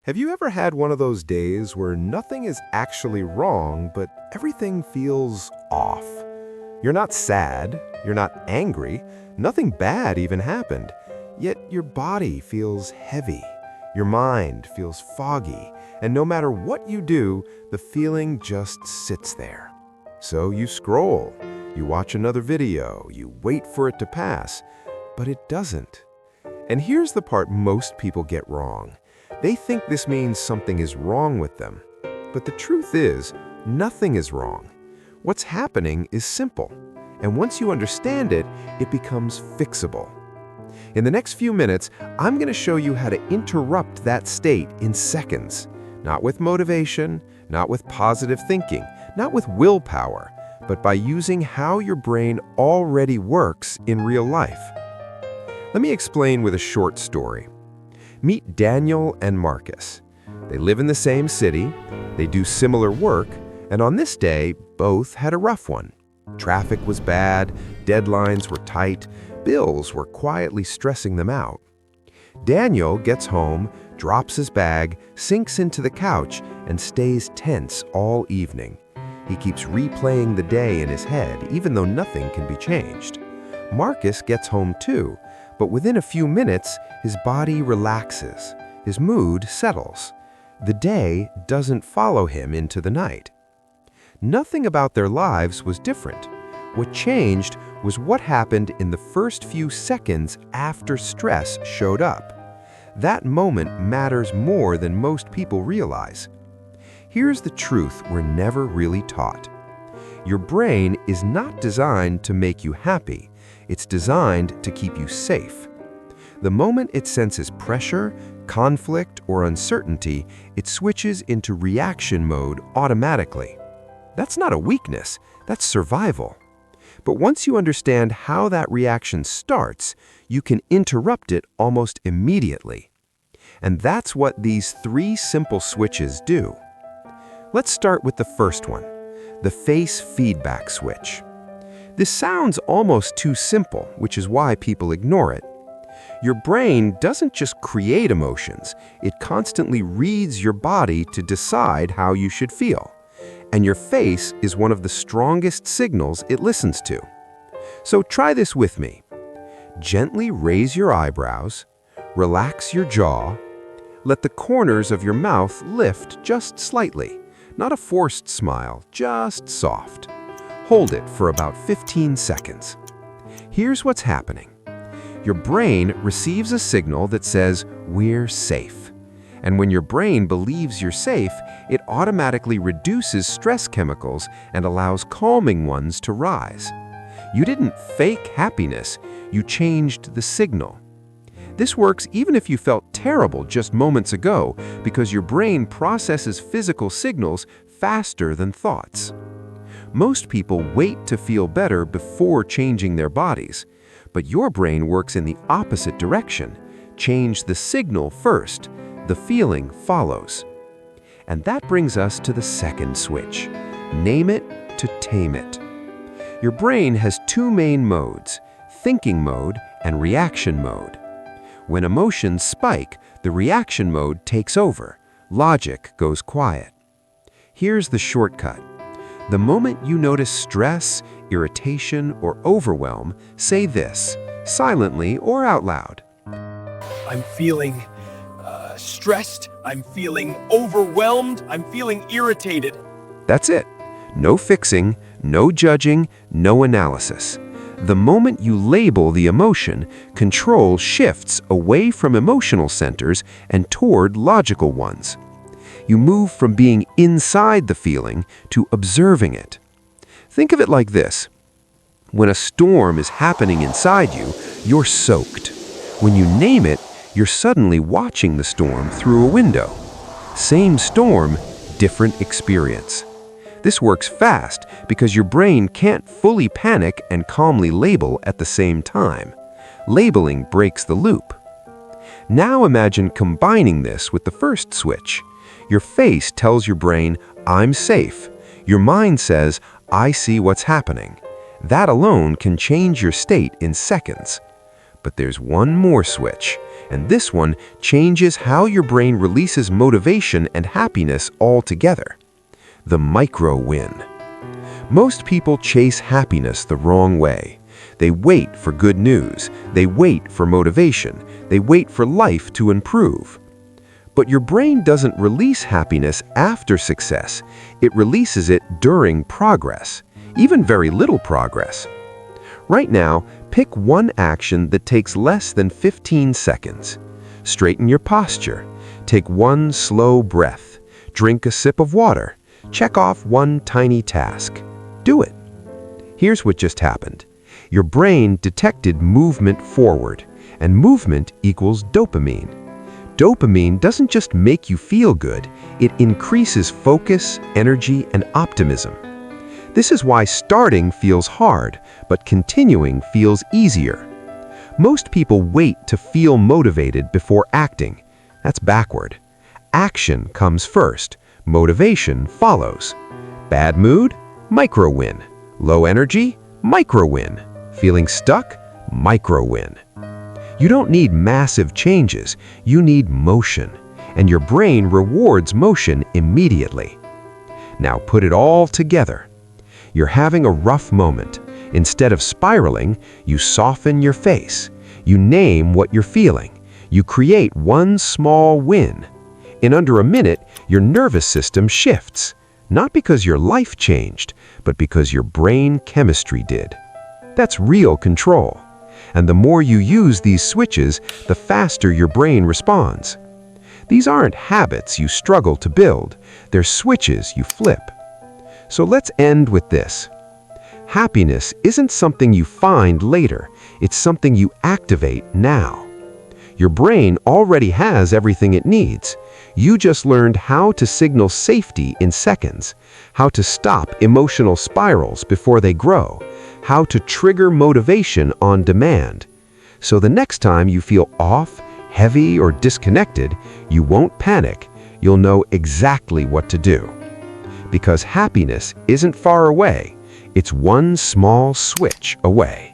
Have you ever had one of those days where nothing is actually wrong, but everything feels off? You're not sad, you're not angry, nothing bad even happened, yet your body feels heavy, your mind feels foggy, and no matter what you do, the feeling just sits there. So you scroll, you watch another video, you wait for it to pass, but it doesn't. And here's the part most people get wrong. They think this means something is wrong with them. But the truth is, nothing is wrong. What's happening is simple. And once you understand it, it becomes fixable. In the next few minutes, I'm going to show you how to interrupt that state in seconds. Not with motivation, not with positive thinking, not with willpower, but by using how your brain already works in real life. Let me explain with a short story. Meet Daniel and Marcus. They live in the same city, they do similar work, and on this day, both had a rough one. Traffic was bad, deadlines were tight, bills were quietly stressing them out. Daniel gets home, drops his bag, sinks into the couch, and stays tense all evening. He keeps replaying the day in his head, even though nothing can be changed. Marcus gets home too, but within a few minutes, his body relaxes, his mood settles. The day doesn't follow him into the night. Nothing about their lives was different. What changed was what happened in the first few seconds after stress showed up. That moment matters more than most people realize. Here's the truth we're never really taught. Your brain is not designed to make you happy. It's designed to keep you safe. The moment it senses pressure, conflict, or uncertainty, it switches into reaction mode automatically. That's not a weakness, that's survival. But once you understand how that reaction starts, you can interrupt it almost immediately. And that's what these 3 simple switches do. Let's start with the first one, the face feedback switch. This sounds almost too simple, which is why people ignore it. Your brain doesn't just create emotions, it constantly reads your body to decide how you should feel. And your face is one of the strongest signals it listens to. So try this with me. Gently raise your eyebrows, relax your jaw, let the corners of your mouth lift just slightly, not a forced smile, just soft. Hold it for about 15 seconds. Here's what's happening. Your brain receives a signal that says, "We're safe." And when your brain believes you're safe, it automatically reduces stress chemicals and allows calming ones to rise. You didn't fake happiness, you changed the signal. This works even if you felt terrible just moments ago, because your brain processes physical signals faster than thoughts. Most people wait to feel better before changing their bodies, but your brain works in the opposite direction. Change the signal first, the feeling follows. And that brings us to the second switch. Name it to tame it. Your brain has 2 main modes, thinking mode and reaction mode. When emotions spike, the reaction mode takes over. Logic goes quiet. Here's the shortcut. The moment you notice stress, irritation, or overwhelm, say this, silently or out loud. I'm feeling stressed, I'm feeling overwhelmed, I'm feeling irritated. That's it. No fixing, no judging, no analysis. The moment you label the emotion, control shifts away from emotional centers and toward logical ones. You move from being inside the feeling to observing it. Think of it like this. When a storm is happening inside you, you're soaked. When you name it, you're suddenly watching the storm through a window. Same storm, different experience. This works fast because your brain can't fully panic and calmly label at the same time. Labeling breaks the loop. Now imagine combining this with the first switch. Your face tells your brain, "I'm safe." Your mind says, "I see what's happening." That alone can change your state in seconds. But there's one more switch. And this one changes how your brain releases motivation and happiness altogether. The micro win. Most people chase happiness the wrong way. They wait for good news. They wait for motivation. They wait for life to improve. But your brain doesn't release happiness after success. It releases it during progress, even very little progress. Right now, pick one action that takes less than 15 seconds. Straighten your posture. Take one slow breath. Drink a sip of water. Check off one tiny task. Do it. Here's what just happened. Your brain detected movement forward, and movement equals dopamine. Dopamine doesn't just make you feel good, it increases focus, energy, and optimism. This is why starting feels hard, but continuing feels easier. Most people wait to feel motivated before acting. That's backward. Action comes first, motivation follows. Bad mood? Micro win. Low energy? Micro win. Feeling stuck? Micro win. You don't need massive changes, you need motion, and your brain rewards motion immediately. Now put it all together. You're having a rough moment. Instead of spiraling, you soften your face. You name what you're feeling. You create one small win. In under a minute, your nervous system shifts, not because your life changed, but because your brain chemistry did. That's real control. And the more you use these switches, the faster your brain responds. These aren't habits you struggle to build, they're switches you flip. So let's end with this. Happiness isn't something you find later, it's something you activate now. Your brain already has everything it needs. You just learned how to signal safety in seconds, how to stop emotional spirals before they grow, how to trigger motivation on demand. So the next time you feel off, heavy, or disconnected, you won't panic. You'll know exactly what to do. Because happiness isn't far away. It's one small switch away.